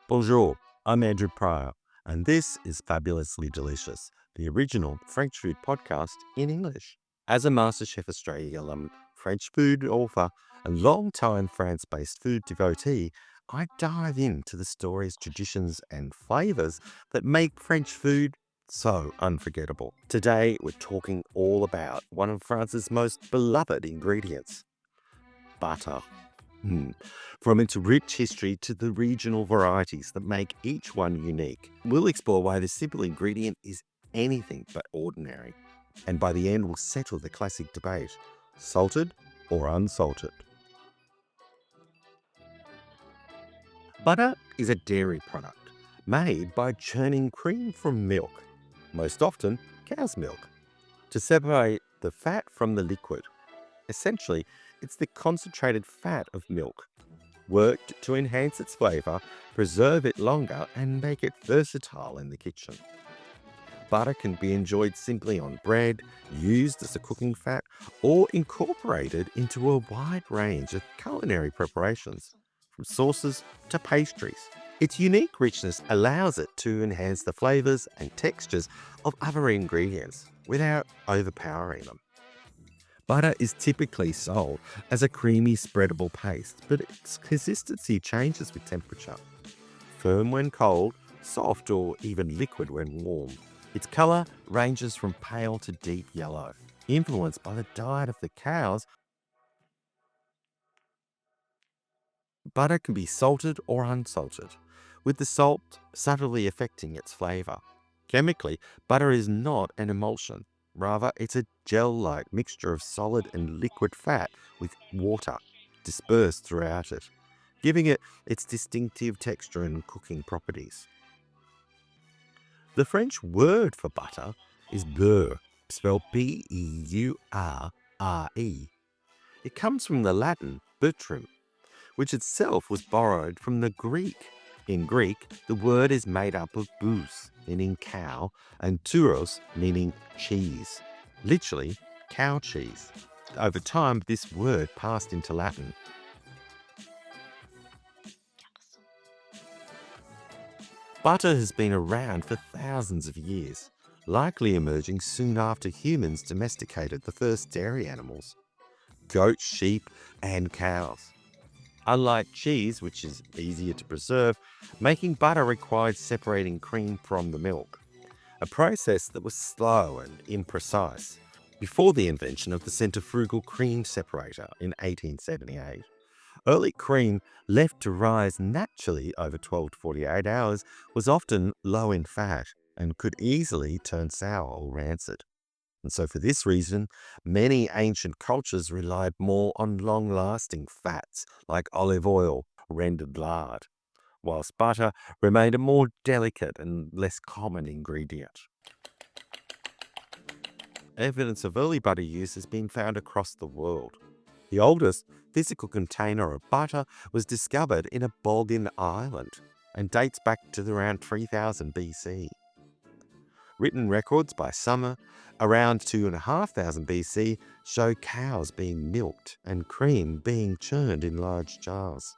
Bonjour, I'm Andrew Pryor, and this is Fabulously Delicious, the original French food podcast in English. As a MasterChef Australia alum, French food author, and long-time France-based food devotee, I dive into the stories, traditions, and flavors that make French food so unforgettable. Today, we're talking all about one of France's most beloved ingredients, butter. Hmm. From its rich history to the regional varieties that make each one unique, we'll explore why this simple ingredient is anything but ordinary. And by the end, we'll settle the classic debate, salted or unsalted. Butter is a dairy product made by churning cream from milk, most often cow's milk, to separate the fat from the liquid. Essentially, it's the concentrated fat of milk worked to enhance its flavor, preserve it longer, and make it versatile in the kitchen. Butter can be enjoyed simply on bread, used as a cooking fat, or incorporated into a wide range of culinary preparations, from sauces to pastries. Its unique richness allows it to enhance the flavors and textures of other ingredients without overpowering them. Butter is typically sold as a creamy, spreadable paste, but its consistency changes with temperature. Firm when cold, soft or even liquid when warm. Its color ranges from pale to deep yellow, influenced by the diet of the cows. Butter can be salted or unsalted, with the salt subtly affecting its flavor. Chemically, butter is not an emulsion. Rather, it's a gel-like mixture of solid and liquid fat with water dispersed throughout it, giving it its distinctive texture and cooking properties. The French word for butter is beurre, spelled B-E-U-R-R-E. It comes from the Latin butrum, which itself was borrowed from the Greek. In Greek, the word is made up of bous, meaning cow, and turos, meaning cheese. Literally, cow cheese. Over time, this word passed into Latin. Butter has been around for thousands of years, likely emerging soon after humans domesticated the first dairy animals, goats, sheep, and cows. Unlike cheese, which is easier to preserve, making butter required separating cream from the milk, a process that was slow and imprecise. Before the invention of the centrifugal cream separator in 1878, early cream left to rise naturally over 12 to 48 hours was often low in fat and could easily turn sour or rancid. And so, for this reason, many ancient cultures relied more on long lasting fats like olive oil, rendered lard, whilst butter remained a more delicate and less common ingredient. Evidence of early butter use has been found across the world. The oldest physical container of butter was discovered in a bog in Ireland and dates back to around 3000 BC. Written records by Summer around 2500 BC show cows being milked and cream being churned in large jars,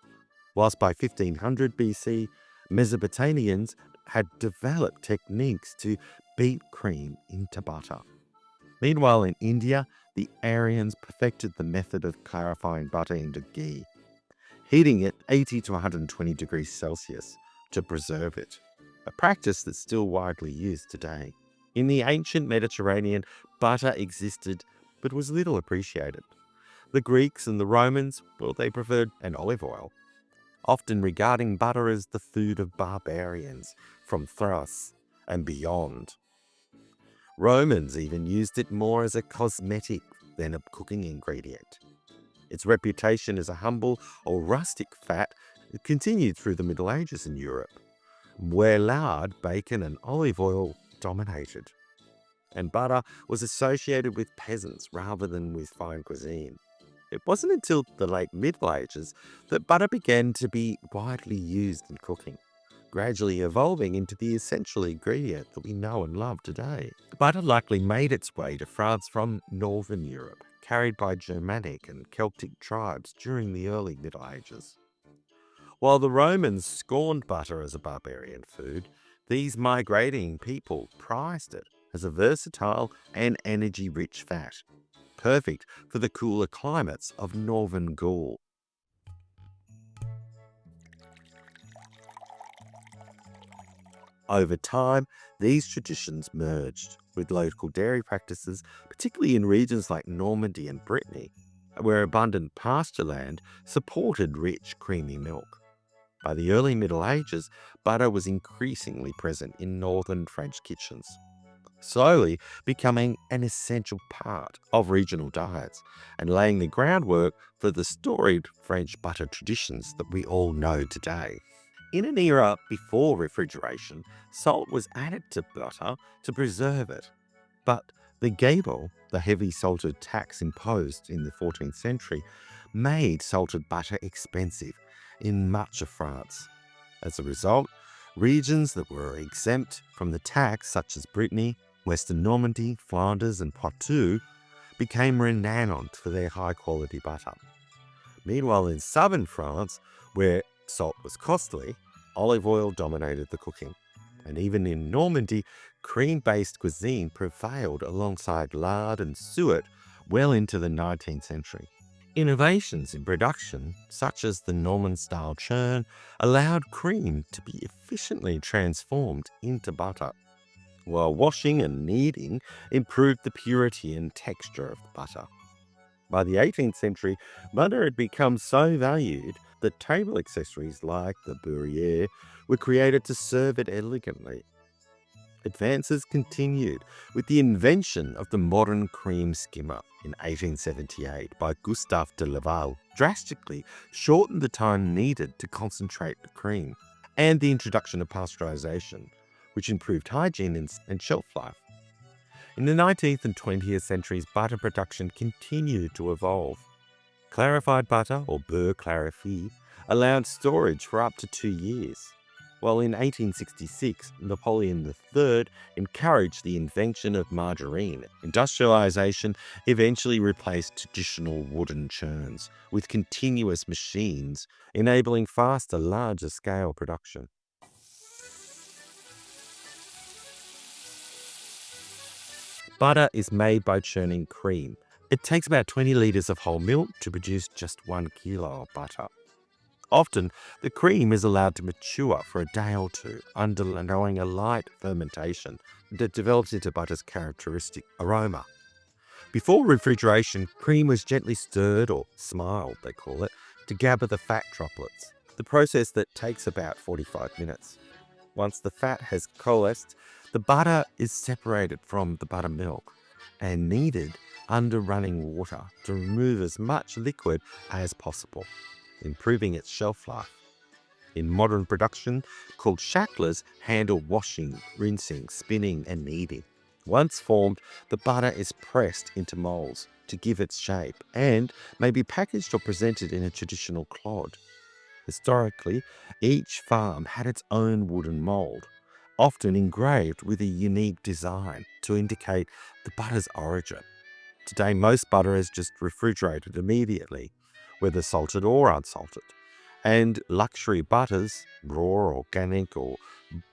whilst by 1500 BC, Mesopotamians had developed techniques to beat cream into butter. Meanwhile, in India, the Aryans perfected the method of clarifying butter into ghee, heating it 80 to 120 degrees Celsius to preserve it, a practice that's still widely used today. In the ancient Mediterranean, butter existed but was little appreciated. The Greeks and the Romans, well, they preferred an olive oil, often regarding butter as the food of barbarians from Thrace and beyond. Romans even used it more as a cosmetic than a cooking ingredient. Its reputation as a humble or rustic fat continued through the Middle Ages in Europe, where lard, bacon, and olive oil dominated, and butter was associated with peasants rather than with fine cuisine. It wasn't until the late Middle Ages that butter began to be widely used in cooking, gradually evolving into the essential ingredient that we know and love today. Butter likely made its way to France from Northern Europe, carried by Germanic and Celtic tribes during the early Middle Ages. While the Romans scorned butter as a barbarian food, these migrating people prized it as a versatile and energy-rich fat, perfect for the cooler climates of northern Gaul. Over time, these traditions merged with local dairy practices, particularly in regions like Normandy and Brittany, where abundant pasture land supported rich, creamy milk. By the early Middle Ages, butter was increasingly present in northern French kitchens, slowly becoming an essential part of regional diets and laying the groundwork for the storied French butter traditions that we all know today. In an era before refrigeration, salt was added to butter to preserve it. But the gabel, the heavy salted tax imposed in the 14th century, made salted butter expensive in much of France. As a result, regions that were exempt from the tax, such as Brittany, Western Normandy, Flanders, and Poitou, became renowned for their high quality butter. Meanwhile, in southern France, where salt was costly, olive oil dominated the cooking. And even in Normandy, cream-based cuisine prevailed alongside lard and suet well into the 19th century. Innovations in production, such as the Norman-style churn, allowed cream to be efficiently transformed into butter, while washing and kneading improved the purity and texture of the butter. By the 18th century, butter had become so valued that table accessories like the beurriere were created to serve it elegantly. Advances continued with the invention of the modern cream skimmer in 1878 by Gustave de Laval, drastically shortened the time needed to concentrate the cream, and the introduction of pasteurization, which improved hygiene and shelf life. In the 19th and 20th centuries, butter production continued to evolve. Clarified butter, or beurre clarifié, allowed storage for up to 2 years, while in 1866, Napoleon III encouraged the invention of margarine. Industrialization eventually replaced traditional wooden churns with continuous machines, enabling faster, larger-scale production. Butter is made by churning cream. It takes about 20 litres of whole milk to produce just 1 kilo of butter. Often, the cream is allowed to mature for a day or two, undergoing a light fermentation that develops into butter's characteristic aroma. Before refrigeration, cream was gently stirred, or smiled they call it, to gather the fat droplets, the process that takes about 45 minutes. Once the fat has coalesced, the butter is separated from the buttermilk and kneaded under running water to remove as much liquid as possible, improving its shelf life. In modern production, called shacklers, handle washing, rinsing, spinning, and kneading. Once formed, the butter is pressed into molds to give its shape and may be packaged or presented in a traditional clod. Historically, each farm had its own wooden mold, often engraved with a unique design to indicate the butter's origin. Today, most butter is just refrigerated immediately, whether salted or unsalted. And luxury butters, raw, organic, or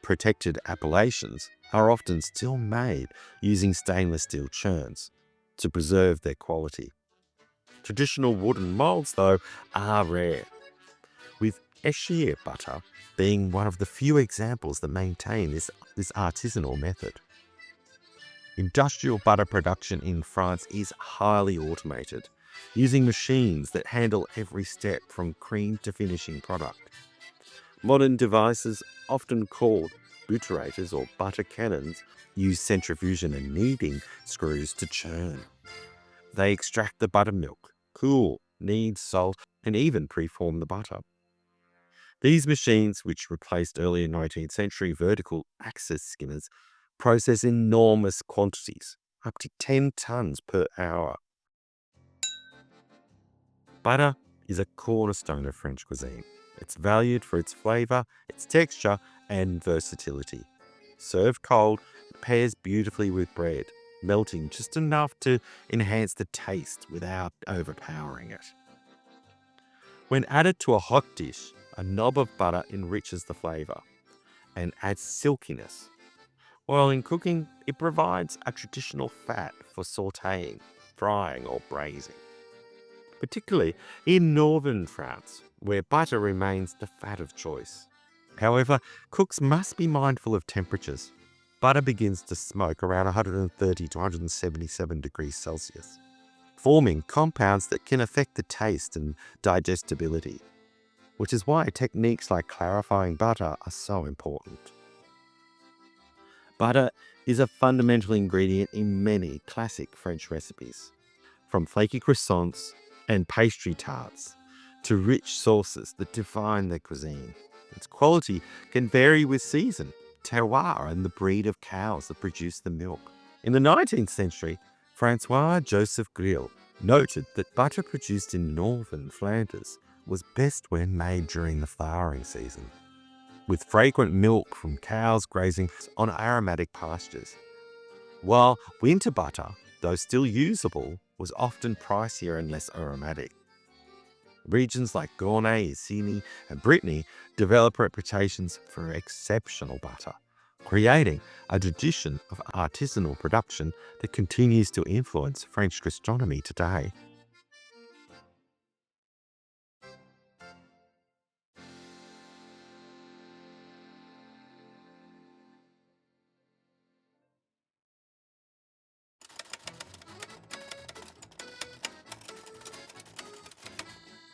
protected appellations, are often still made using stainless steel churns to preserve their quality. Traditional wooden molds, though, are rare, with Eschere butter being one of the few examples that maintain this artisanal method. Industrial butter production in France is highly automated, using machines that handle every step from cream to finishing product. Modern devices, often called butyrators or butter cannons, use centrifusion and kneading screws to churn. They extract the buttermilk, cool, knead, salt, and even preform the butter. These machines, which replaced early 19th century vertical axis skimmers, process enormous quantities, up to 10 tons per hour. Butter is a cornerstone of French cuisine. It's valued for its flavor, its texture, and versatility. Served cold, it pairs beautifully with bread, melting just enough to enhance the taste without overpowering it. When added to a hot dish, A knob of butter enriches the flavour and adds silkiness, while in cooking, it provides a traditional fat for sautéing, frying, or braising. Particularly in northern France, where butter remains the fat of choice. However, cooks must be mindful of temperatures. Butter begins to smoke around 130 to 177 degrees Celsius, forming compounds that can affect the taste and digestibility, which is why techniques like clarifying butter are so important. Butter is a fundamental ingredient in many classic French recipes, from flaky croissants and pastry tarts to rich sauces that define their cuisine. Its quality can vary with season, terroir, and the breed of cows that produce the milk. In the 19th century, Francois Joseph Grill noted that butter produced in northern Flanders was best when made during the flowering season, with fragrant milk from cows grazing on aromatic pastures. While winter butter, though still usable, was often pricier and less aromatic. Regions like Gournay, Isigny, and Brittany develop reputations for exceptional butter, creating a tradition of artisanal production that continues to influence French gastronomy today.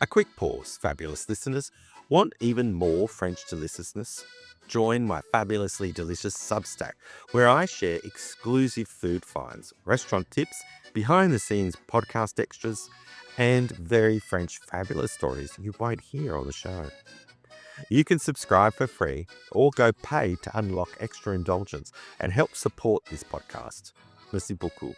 A quick pause, fabulous listeners. Want even more French deliciousness? Join my Fabulously Delicious Substack, where I share exclusive food finds, restaurant tips, behind the scenes podcast extras, and very French fabulous stories you won't hear on the show. You can subscribe for free or go pay to unlock extra indulgence and help support this podcast. Merci beaucoup.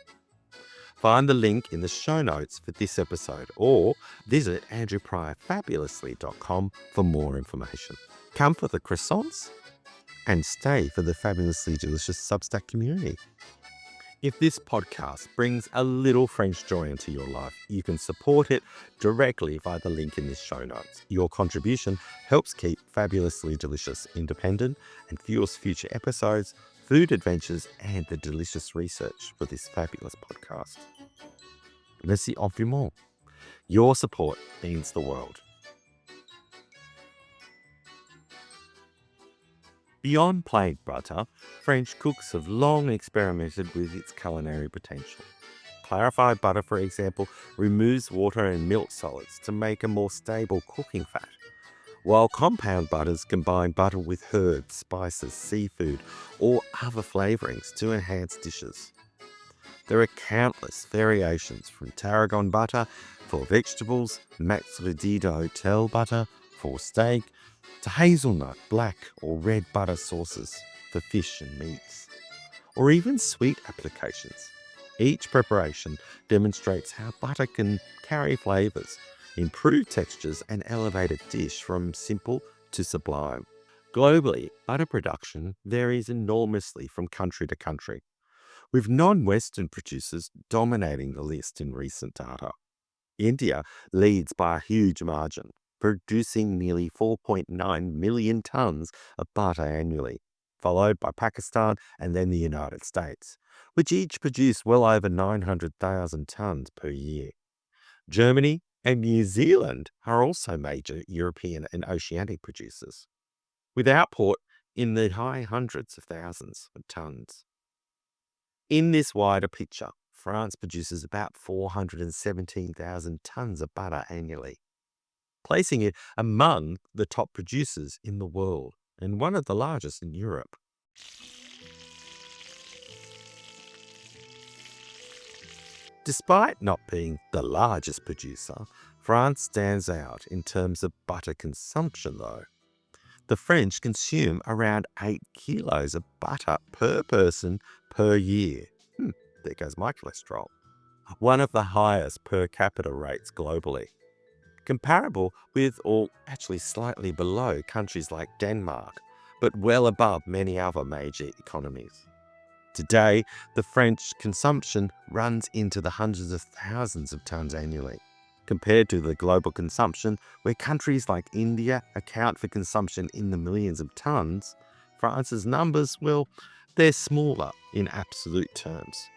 Find the link in the show notes for this episode or visit andrewpryorfabulously.com for more information. Come for the croissants and stay for the fabulously delicious Substack community. If this podcast brings a little French joy into your life, you can support it directly via the link in this show notes. Your contribution helps keep Fabulously Delicious independent and fuels future episodes, food adventures, and the delicious research for this fabulous podcast. Merci infiniment. Your support means the world. Beyond plain butter, French cooks have long experimented with its culinary potential. Clarified butter, for example, removes water and milk solids to make a more stable cooking fat, while compound butters combine butter with herbs, spices, seafood, or other flavorings to enhance dishes. There are countless variations from tarragon butter for vegetables, Maître d'Hôtel butter for steak, to hazelnut, black or red butter sauces for fish and meats, or even sweet applications. Each preparation demonstrates how butter can carry flavors, improve textures, and elevate a dish from simple to sublime. Globally, butter production varies enormously from country to country, with non-Western producers dominating the list in recent data. India leads by a huge margin, producing nearly 4.9 million tons of butter annually, followed by Pakistan and then the United States, which each produce well over 900,000 tons per year. Germany and New Zealand are also major European and oceanic producers, with output in the high hundreds of thousands of tons. In this wider picture, France produces about 417,000 tons of butter annually, placing it among the top producers in the world and one of the largest in Europe. Despite not being the largest producer, France stands out in terms of butter consumption though. The French consume around 8 kilos of butter per person per year. There goes my cholesterol. One of the highest per capita rates globally, comparable with, or actually slightly below, countries like Denmark, but well above many other major economies. Today, the French consumption runs into the hundreds of thousands of tons annually. Compared to the global consumption, where countries like India account for consumption in the millions of tons, France's numbers, well, they're smaller in absolute terms,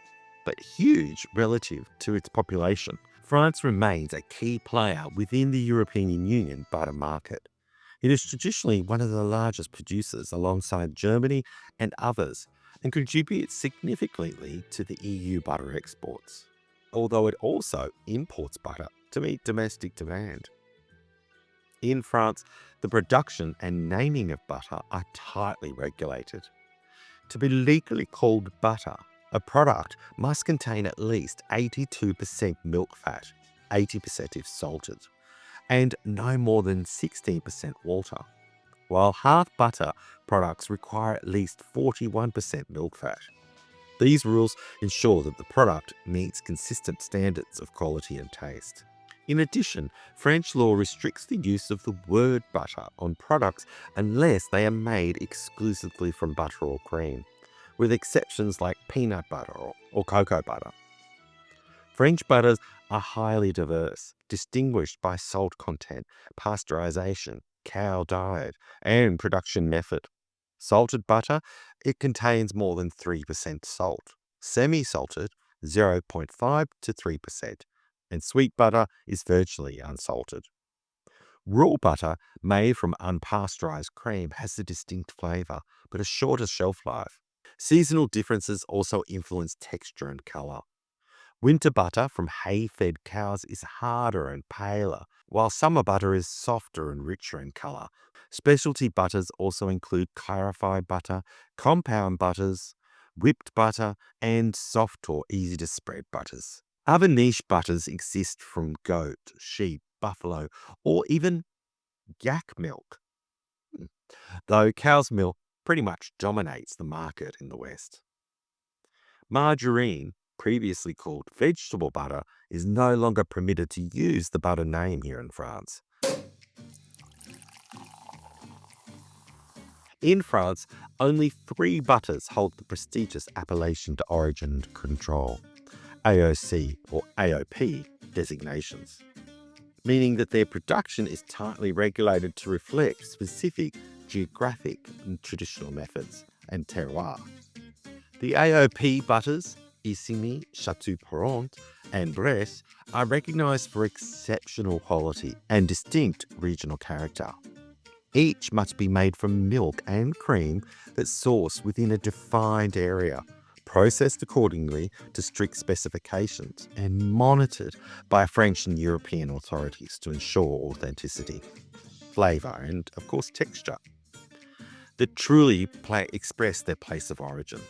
but huge relative to its population. France remains a key player within the European Union butter market. It is traditionally one of the largest producers alongside Germany and others, and contributes significantly to the EU butter exports, although it also imports butter to meet domestic demand. In France, the production and naming of butter are tightly regulated. To be legally called butter, a product must contain at least 82% milk fat, 80% if salted, and no more than 16% water, while half butter products require at least 41% milk fat. These rules ensure that the product meets consistent standards of quality and taste. In addition, French law restricts the use of the word butter on products unless they are made exclusively from butter or cream, with exceptions like peanut butter or cocoa butter. French butters are highly diverse, distinguished by salt content, pasteurization, cow diet, and production method. Salted butter, it contains more than 3% salt. Semi-salted, 0.5 to 3%. And sweet butter is virtually unsalted. Raw butter made from unpasteurized cream has a distinct flavor, but a shorter shelf life. Seasonal differences also influence texture and color. Winter butter from hay-fed cows is harder and paler, while summer butter is softer and richer in color. Specialty butters also include clarified butter, compound butters, whipped butter, and soft or easy-to-spread butters. Other niche butters exist from goat, sheep, buffalo, or even yak milk, though cow's milk pretty much dominates the market in the West. Margarine, previously called vegetable butter, is no longer permitted to use the butter name here in France. In France, only 3 butters hold the prestigious Appellation d'Origine Control, AOC or AOP designations, meaning that their production is tightly regulated to reflect specific geographic and traditional methods and terroir. The AOP butters, Isigny, Chateaubriand, and Bresse, are recognised for exceptional quality and distinct regional character. Each must be made from milk and cream that's sourced within a defined area, processed accordingly to strict specifications, and monitored by French and European authorities to ensure authenticity, flavour, and, of course, texture that truly express their place of origin.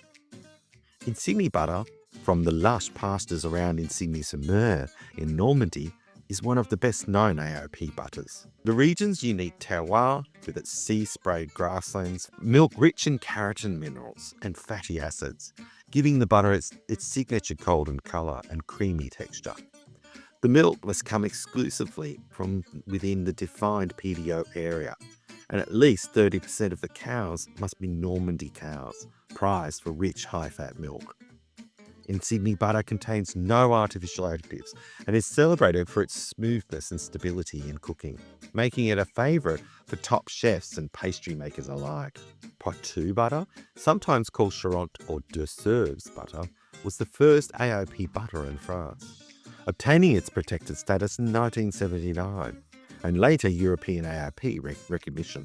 Isigny butter, from the lush pastures around Isigny-sur-Mer in Normandy, is one of the best-known AOP butters. The region's unique terroir, with its sea-sprayed grasslands, milk rich in keratin minerals and fatty acids, giving the butter its signature golden colour and creamy texture. The milk must come exclusively from within the defined PDO area, and at least 30% of the cows must be Normandy cows, prized for rich high-fat milk. Isigny butter contains no artificial additives and is celebrated for its smoothness and stability in cooking, making it a favourite for top chefs and pastry makers alike. Poitou butter, sometimes called Charente or Deux Sèvres butter, was the first AOP butter in France, obtaining its protected status in 1979, and later European AOP recognition.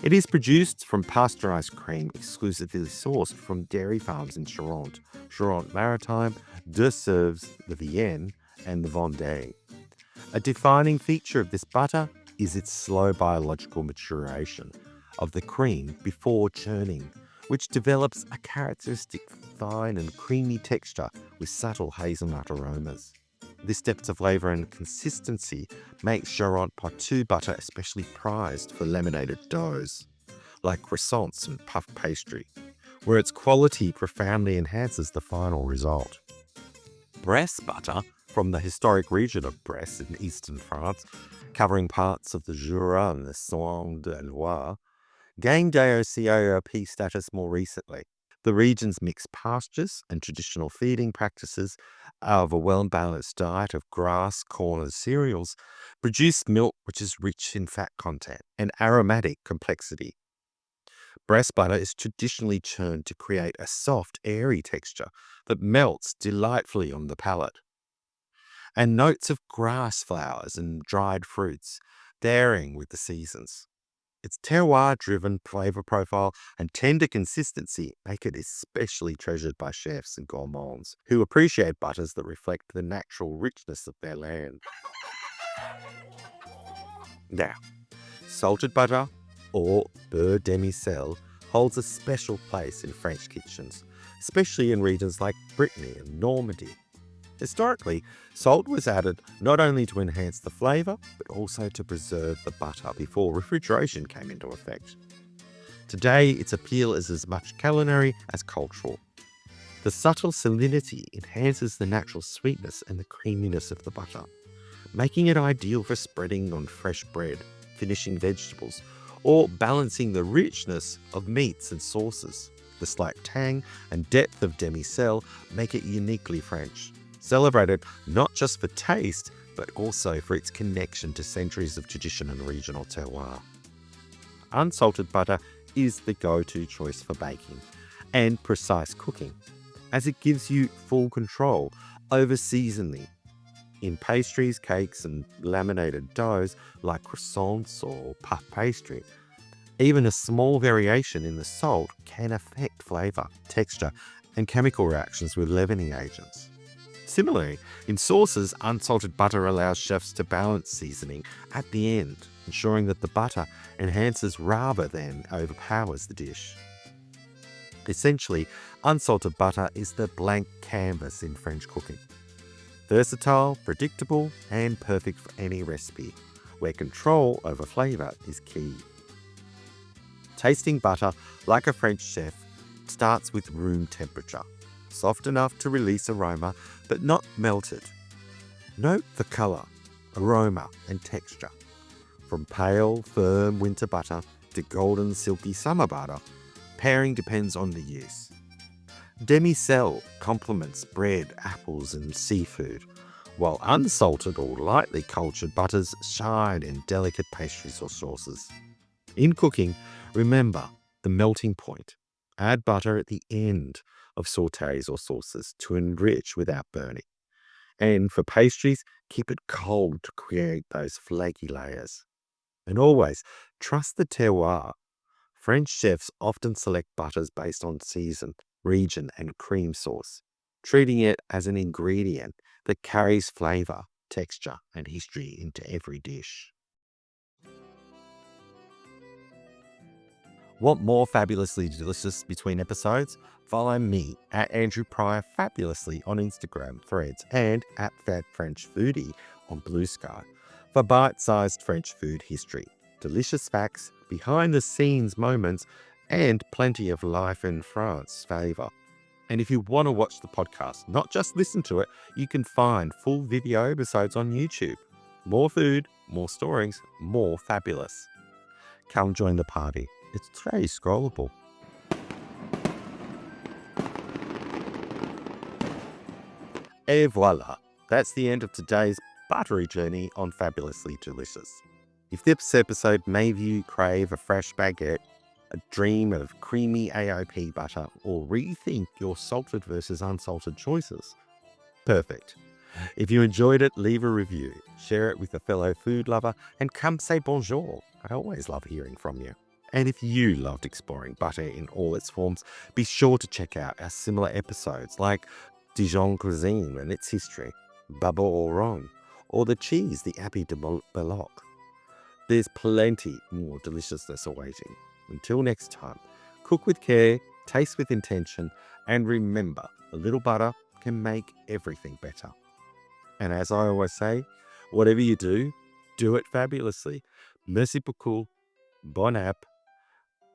It is produced from pasteurized cream exclusively sourced from dairy farms in Charente, Charente-Maritime, Deux Sèvres, the Vienne, and the Vendée. A defining feature of this butter is its slow biological maturation of the cream before churning, which develops a characteristic fine and creamy texture with subtle hazelnut aromas. This depth of flavour and consistency makes Charente Poitou butter especially prized for laminated doughs, like croissants and puff pastry, where its quality profoundly enhances the final result. Bresse butter, from the historic region of Bresse in eastern France, covering parts of the Jura and the Saône de Loire, gained AOC-AOP status more recently. The region's mixed pastures and traditional feeding practices of a well-balanced diet of grass, corn, and cereals produce milk which is rich in fat content and aromatic complexity. Breast butter is traditionally churned to create a soft, airy texture that melts delightfully on the palate, and notes of grass flowers and dried fruits, varying with the seasons. Its terroir-driven flavor profile and tender consistency make it especially treasured by chefs and gourmands who appreciate butters that reflect the natural richness of their land. Now, salted butter, or beurre demi-sel, holds a special place in French kitchens, especially in regions like Brittany and Normandy. Historically, salt was added not only to enhance the flavour, but also to preserve the butter before refrigeration came into effect. Today, its appeal is as much culinary as cultural. The subtle salinity enhances the natural sweetness and the creaminess of the butter, making it ideal for spreading on fresh bread, finishing vegetables, or balancing the richness of meats and sauces. The slight tang and depth of demi-sel make it uniquely French, celebrated not just for taste, but also for its connection to centuries of tradition and regional terroir. Unsalted butter is the go-to choice for baking and precise cooking, as it gives you full control over seasoning in pastries, cakes, and laminated doughs like croissants or puff pastry. Even a small variation in the salt can affect flavor, texture, and chemical reactions with leavening agents. Similarly, in sauces, unsalted butter allows chefs to balance seasoning at the end, ensuring that the butter enhances rather than overpowers the dish. Essentially, unsalted butter is the blank canvas in French cooking. Versatile, predictable, and perfect for any recipe, where control over flavor is key. Tasting butter like a French chef starts with room temperature, soft enough to release aroma, but not melted. Note the color, aroma, and texture. From pale, firm winter butter to golden, silky summer butter, pairing depends on the use. Demi-sel complements bread, apples, and seafood, while unsalted or lightly cultured butters shine in delicate pastries or sauces. In cooking, remember the melting point. Add butter at the end of sautés or sauces to enrich without burning. And for pastries, keep it cold to create those flaky layers. And always trust the terroir. French chefs often select butters based on season, region, and cream source, treating it as an ingredient that carries flavor, texture, and history into every dish. Want more fabulously delicious between episodes? Follow me at Andrew Pryor Fabulously on Instagram, Threads, and at Fat French Foodie on Blue Sky for bite-sized French food history, delicious facts, behind-the-scenes moments, and plenty of life in France flavor. And if you want to watch the podcast, not just listen to it, you can find full video episodes on YouTube. More food, more stories, more fabulous. Come join the party. It's very scrollable. Et voila, that's the end of today's buttery journey on Fabulously Delicious. If this episode made you crave a fresh baguette, a dream of creamy AOP butter, or rethink your salted versus unsalted choices, perfect. If you enjoyed it, leave a review, share it with a fellow food lover, and come say bonjour. I always love hearing from you. And if you loved exploring butter in all its forms, be sure to check out our similar episodes like Dijon cuisine and its history, Baba Oron, or the cheese, the Abbey de Belloc. There's plenty more deliciousness awaiting. Until next time, cook with care, taste with intention, and remember, a little butter can make everything better. And as I always say, whatever you do it fabulously. Merci beaucoup. Bon app.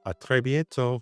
À très bientôt.